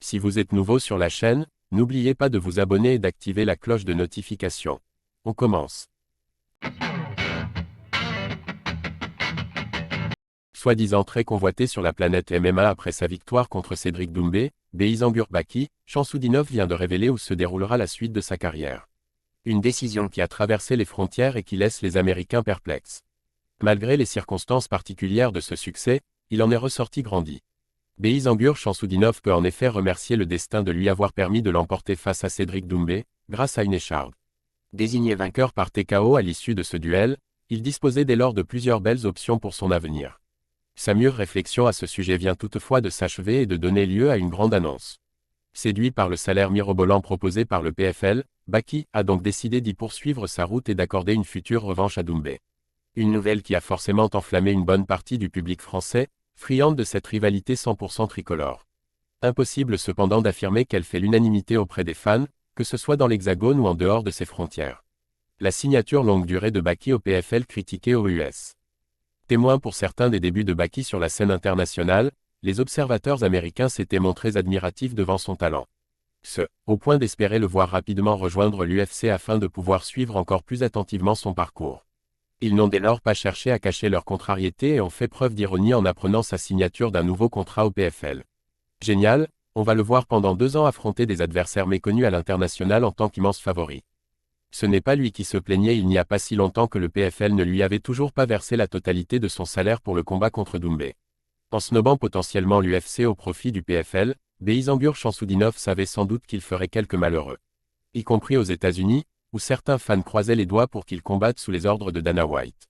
Si vous êtes nouveau sur la chaîne, n'oubliez pas de vous abonner et d'activer la cloche de notification. On commence. Soi-disant très convoité sur la planète MMA après sa victoire contre Cédric Doumbé, Beisangur Baki, Shamsudinov vient de révéler où se déroulera la suite de sa carrière. Une décision qui a traversé les frontières et qui laisse les Américains perplexes. Malgré les circonstances particulières de ce succès, il en est ressorti grandi. Beisangur Shamsudinov peut en effet remercier le destin de lui avoir permis de l'emporter face à Cédric Doumbé, grâce à une écharpe. Désigné vainqueur par TKO à l'issue de ce duel, il disposait dès lors de plusieurs belles options pour son avenir. Sa mûre réflexion à ce sujet vient toutefois de s'achever et de donner lieu à une grande annonce. Séduit par le salaire mirobolant proposé par le PFL, Baki a donc décidé d'y poursuivre sa route et d'accorder une future revanche à Doumbé. Une nouvelle qui a forcément enflammé une bonne partie du public français, friande de cette rivalité 100% tricolore. Impossible cependant d'affirmer qu'elle fait l'unanimité auprès des fans, que ce soit dans l'Hexagone ou en dehors de ses frontières. La signature longue durée de Baki au PFL critiquée aux US. Témoin pour certains des débuts de Baki sur la scène internationale, les observateurs américains s'étaient montrés admiratifs devant son talent. Au point d'espérer le voir rapidement rejoindre l'UFC afin de pouvoir suivre encore plus attentivement son parcours. Ils n'ont dès lors pas cherché à cacher leur contrariété et ont fait preuve d'ironie en apprenant sa signature d'un nouveau contrat au PFL. Génial, on va le voir pendant 2 ans affronter des adversaires méconnus à l'international en tant qu'immense favori. Ce n'est pas lui qui se plaignait il n'y a pas si longtemps que le PFL ne lui avait toujours pas versé la totalité de son salaire pour le combat contre Doumbé. En snobant potentiellement l'UFC au profit du PFL, Beisangur Shamsudinov savait sans doute qu'il ferait quelques malheureux. Y compris aux États-Unis, où certains fans croisaient les doigts pour qu'il combatte sous les ordres de Dana White.